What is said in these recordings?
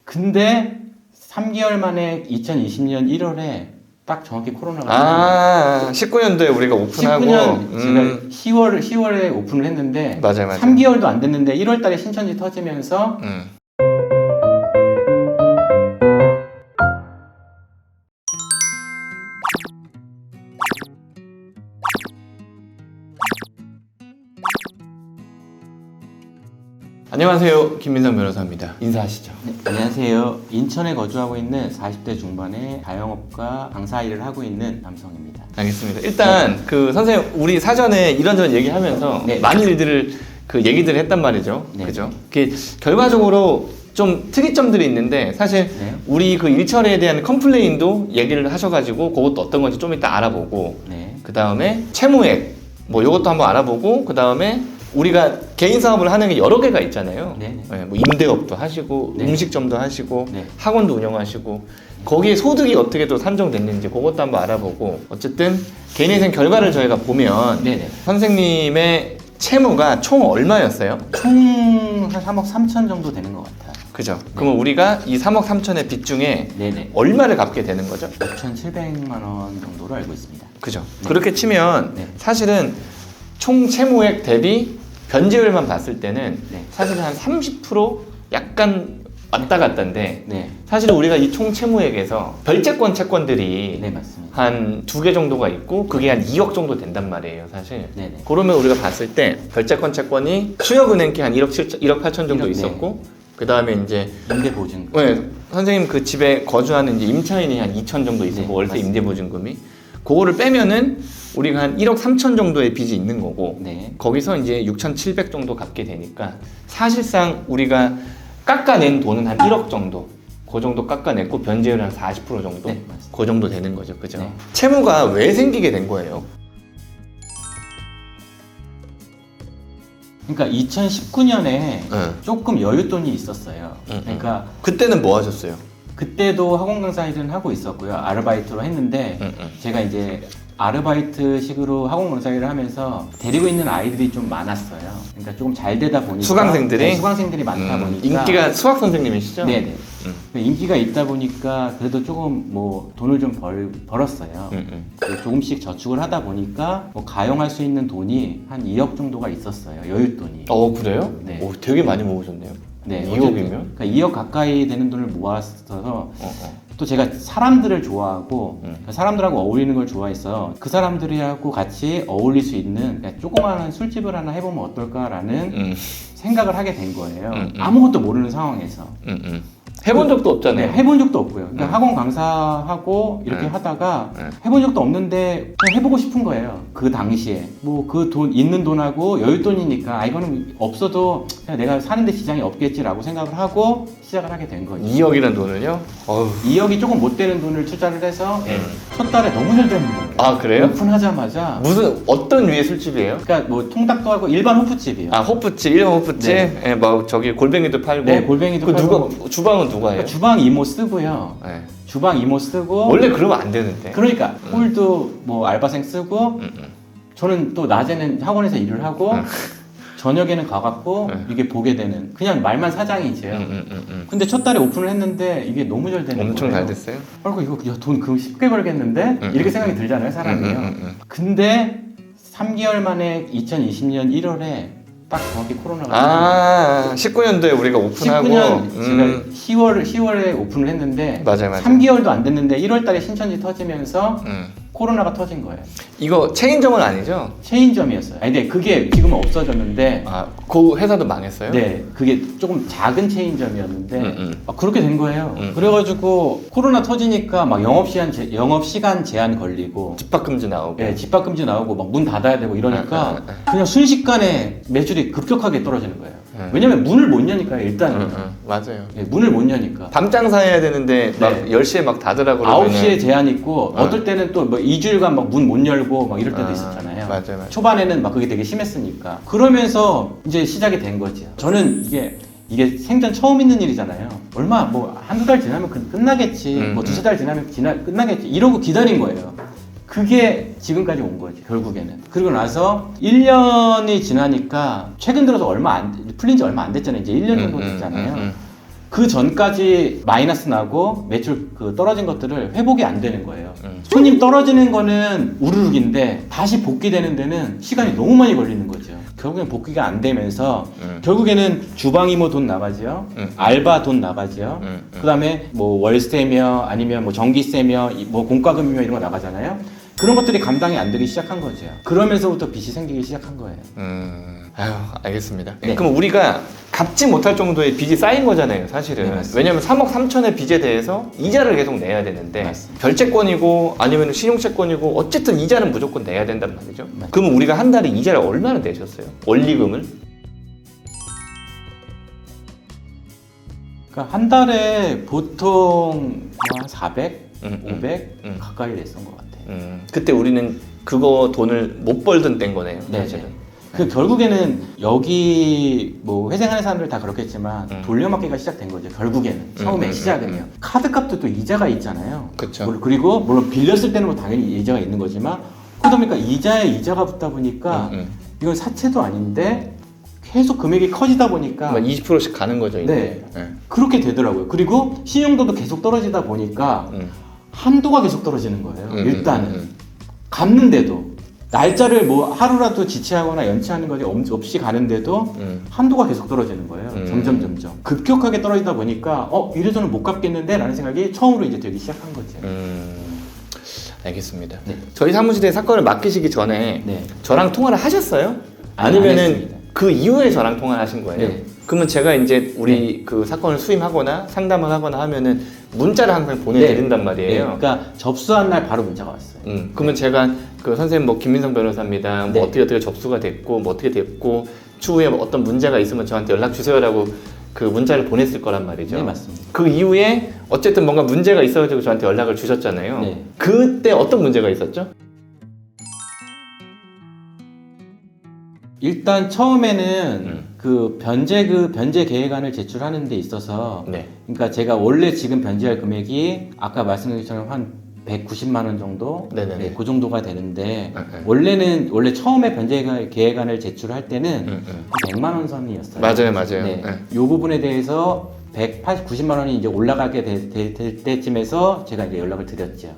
근데 3개월 만에 2020년 1월에 딱 정확히 코로나가 19년도에 우리가 오픈하고 19년 제가 10월에 오픈을 했는데 맞아요. 3개월도 안 됐는데 1월 달에 신천지 터지면서 안녕하세요. 김민상 변호사입니다. 인사하시죠. 네, 안녕하세요. 인천에 거주하고 있는 40대 중반의 자영업과 강사 일을 하고 있는 남성입니다. 알겠습니다. 일단 그 선생님 우리 사전에 이런저런 얘기하면서 네. 많은 일들을 그 얘기들을 했단 말이죠. 네. 그죠? 그 결과적으로 좀 특이점들이 있는데 사실 네. 우리 그 일처리에 대한 컴플레인도 얘기를 하셔가지고 그것도 어떤 건지 좀 이따 알아보고 네. 그 다음에 채무액 뭐 요것도 한번 알아보고 그 다음에 우리가 개인 사업을 하는 게 여러 개가 있잖아요. 네. 네, 뭐 임대업도 하시고 네. 음식점도 하시고 네. 학원도 운영하시고 거기에 소득이 어떻게 또 산정됐는지 그것도 한번 알아보고 어쨌든 개인회생 결과를 저희가 보면 네네. 선생님의 채무가 총 얼마였어요? 총 한 3억 3천 정도 되는 것 같아요. 그죠? 그러면 우리가 이 3억 3천의 빚 중에 네네. 얼마를 갚게 되는 거죠? 5,700만 원 정도로 알고 있습니다. 그죠? 네. 그렇게 치면 네. 사실은 총 채무액 대비 변제율만 봤을 때는 네. 사실은 한 30% 약간 왔다 갔다인데 네. 사실 우리가 이 총 채무액에서 별채권 채권들이 네, 맞습니다. 한 2개 정도가 있고 그게 한 2억 정도 된단 말이에요 사실. 네네. 그러면 우리가 봤을 때 별채권 채권이 수역은행께 한 1억 8천 정도 1억, 있었고 그 다음에 이제 임대보증금. 네, 선생님 그 집에 거주하는 이제 임차인이 한 2천 정도 있었고 네, 월세 맞습니다. 임대보증금이 그거를 빼면은 우리가 한 1억 3천 정도의 빚이 있는 거고 네. 거기서 이제 6,700 정도 갚게 되니까 사실상 우리가 깎아낸 돈은 한 1억 정도 그 정도 깎아냈고 변제율 한 40% 정도 네, 맞습니다. 그 정도 되는 거죠 그죠? 네. 채무가 왜 생기게 된 거예요? 그러니까 2019년에 네. 조금 여윳돈이 있었어요. 그러니까 그때는 뭐 하셨어요? 그때도 학원 강사 일은 하고 있었고요. 아르바이트로 했는데 제가 이제 아르바이트식으로 학원 강사 일을 하면서 데리고 있는 아이들이 좀 많았어요. 그러니까 조금 잘 되다 보니까 수강생들이? 네, 수강생들이 많다 보니까 인기가 수학 선생님이시죠? 네네. 인기가 있다 보니까 그래도 조금 뭐 돈을 좀 벌었어요. 조금씩 저축을 하다 보니까 뭐 가용할 수 있는 돈이 한 2억 정도가 있었어요. 여윳돈이. 그래요? 네. 오, 되게 많이 모으셨네요. 네, 2억이면? 그러니까 2억 가까이 되는 돈을 모았어서 또 제가 사람들을 좋아하고 사람들하고 어울리는 걸 좋아해서 그 사람들하고 같이 어울릴 수 있는 그냥 조그마한 술집을 하나 해보면 어떨까라는 생각을 하게 된 거예요. 아무것도 모르는 상황에서. 해본 적도 없잖아요. 네, 해본 적도 없고요. 그냥 학원 강사하고 이렇게 하다가 해본 적도 없는데 그냥 해보고 싶은 거예요. 그 당시에 뭐 그 돈 있는 돈하고 여윳돈이니까 이거는 없어도 그냥 내가 사는데 지장이 없겠지라고 생각을 하고 시작을 하게 된 거죠. 2억이라는 돈을요? 어휴. 2억이 조금 못 되는 돈을 투자를 해서 첫 달에 너무 잘 되는 거예요. 아 그래요? 오픈하자마자 어떤 류의 술집이에요? 그러니까 뭐 통닭도 하고 일반 호프집이에요. 아 호프집, 일반 호프집? 네. 예, 뭐 저기 골뱅이도 팔고. 네, 골뱅이도 그 팔고. 누가 주방은 누가 해요? 그러니까 주방 이모 쓰고요. 네. 주방 이모 쓰고 원래 그러면 안 되는데. 그러니까 홀도 뭐 알바생 쓰고 저는 또 낮에는 학원에서 일을 하고 저녁에는 가갖고 이게 보게 되는 그냥 말만 사장이지요. 근데 첫 달에 오픈을 했는데 이게 너무 잘 되는 엄청 거예요. 잘 됐어요? 이거 돈 그럼 쉽게 벌겠는데 이렇게 생각이 들잖아요 사람이요. 근데 3개월 만에 2020년 1월에 딱 정확히 코로나가 19년도에 우리가 오픈하고 19년 제가 10월에 오픈을 했는데 맞아요. 3개월도 안 됐는데 1월 달에 신천지 터지면서 코로나가 터진 거예요. 이거 체인점은 아니죠? 체인점이었어요. 아니 근데 그게 지금은 없어졌는데 그 회사도 망했어요? 네, 그게 조금 작은 체인점이었는데 그렇게 된 거예요. 그래가지고 코로나 터지니까 막 영업시간 제한 걸리고 집합금지 나오고. 네, 집합금지 나오고 막 문 닫아야 되고 이러니까 그냥 순식간에 매출이 급격하게 떨어지는 거예요. 왜냐면 문을 못 여니까요, 일단은. 맞아요. 네, 문을 못 여니까. 밤 장사해야 되는데 막 네. 10시에 막 닫으라고 그러면 9시에 제한 있고 어떨 때는 또 뭐 2주일간 막 문 못 열고 막 이럴 때도 있었잖아요. 맞아요. 초반에는 막 그게 되게 심했으니까. 그러면서 이제 시작이 된 거죠. 저는 이게 생전 처음 있는 일이잖아요. 얼마 뭐 한두 달 지나면 끝나겠지. 뭐 두세 달 지나면 끝나겠지. 이러고 기다린 거예요. 그게 지금까지 온 거지 결국에는. 그리고 나서 1년이 지나니까 최근 들어서 풀린 지 얼마 안 됐잖아요. 이제 1년 정도 됐잖아요. 그 전까지 마이너스 나고 매출 떨어진 것들을 회복이 안 되는 거예요. 손님 떨어지는 거는 우르륵인데 다시 복귀되는 데는 시간이 너무 많이 걸리는 거죠. 결국엔 복귀가 안 되면서 결국에는 주방 이모 돈 나가죠. 알바 돈 나가죠. 그다음에 뭐 월세며 아니면 뭐 전기세며 뭐 공과금이며 이런 거 나가잖아요. 그런 것들이 감당이 안 되기 시작한 거죠. 그러면서부터 빚이 생기기 시작한 거예요. 아유, 알겠습니다. 네. 그럼 우리가 갚지 못할 정도의 빚이 쌓인 거잖아요, 사실은. 네, 맞습니다. 왜냐면 3억 3천의 빚에 대해서 이자를 계속 내야 되는데 맞습니다. 별채권이고 아니면 신용채권이고 어쨌든 이자는 무조건 내야 된단 말이죠. 그러면 우리가 한 달에 이자를 얼마나 내셨어요? 원리금을? 그러니까 한 달에 보통 한 400, 500 음. 가까이 냈던 것 같아요. 그때 우리는 그거 돈을 못 벌던 때인 거네요, 네, 사실은. 그 결국에는 여기 뭐 회생하는 사람들 다 그렇겠지만 돌려막기가 시작된 거죠. 결국에는 처음에 시작은요. 카드값도 또 이자가 있잖아요. 그쵸. 그리고 물론 빌렸을 때는 뭐 당연히 이자가 있는 거지만 그러다 보니까 이자에 이자가 붙다 보니까 이건 사채도 아닌데 계속 금액이 커지다 보니까 20%씩 가는 거죠, 이제. 네. 그렇게 되더라고요. 그리고 신용도도 계속 떨어지다 보니까 한도가 계속 떨어지는 거예요. 일단은 갚는데도 날짜를 뭐 하루라도 지체하거나 연체하는 것이 없이 가는데도 한도가 계속 떨어지는 거예요. 점점 급격하게 떨어지다 보니까 이래서는 못 갚겠는데 라는 생각이 처음으로 이제 들기 시작한 거죠. 알겠습니다. 네. 저희 사무실에 사건을 맡기시기 전에 네. 저랑 통화를 하셨어요? 안 아니면은 했습니다. 그 이후에 저랑 통화를 하신 거예요? 네. 그러면 제가 이제 우리 그 사건을 수임하거나 상담을 하거나 하면은 문자를 항상 보내드린단 말이에요. 네. 그러니까 접수한 날 바로 문자가 왔어요. 그러면 제가 그 선생님 뭐 김민성 변호사입니다. 뭐 네. 어떻게 접수가 됐고 뭐 어떻게 됐고 추후에 뭐 어떤 문제가 있으면 저한테 연락 주세요라고 그 문자를 보냈을 거란 말이죠. 네, 맞습니다. 그 이후에 어쨌든 뭔가 문제가 있어가지고 저한테 연락을 주셨잖아요. 네. 그때 어떤 문제가 있었죠? 일단 처음에는 그 변제 계획안을 제출하는 데 있어서 네. 그러니까 제가 원래 지금 변제할 금액이 아까 말씀드린 것처럼 한 190만 원 정도 네네네. 네, 그 정도가 되는데 원래 처음에 변제 계획안을 제출할 때는 100만 원 선이었어요. 맞아요. 네. 이 부분에 대해서 190만 원이 이제 올라가게 될 때쯤에서 제가 이제 연락을 드렸죠.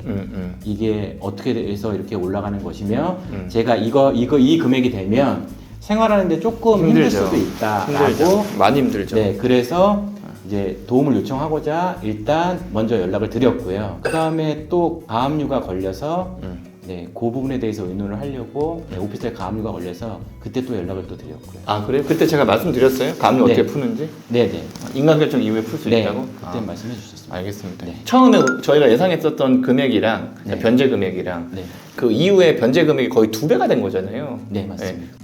이게 어떻게 해서 이렇게 올라가는 것이며 제가 이 금액이 되면 생활하는데 조금 힘들 힘들죠. 수도 있다라고 힘들죠. 많이 힘들죠. 네, 그래서 이제 도움을 요청하고자 일단 먼저 연락을 드렸고요. 그 다음에 또 가압류가 걸려서 네, 그 부분에 대해서 의논을 하려고 네, 오피스텔 가압류가 걸려서 그때 또 연락을 또 드렸고요. 아 그래요? 그때 제가 말씀드렸어요? 가압류 네. 어떻게 푸는지? 네네. 인간결정 이후에 풀 수 네, 있다고? 그때 말씀해 주셨습니다. 알겠습니다. 네. 처음에 저희가 예상했었던 금액이랑 네. 변제 금액이랑 네, 그 이후에 변제 금액이 거의 2배가 된 거잖아요. 네 맞습니다. 네.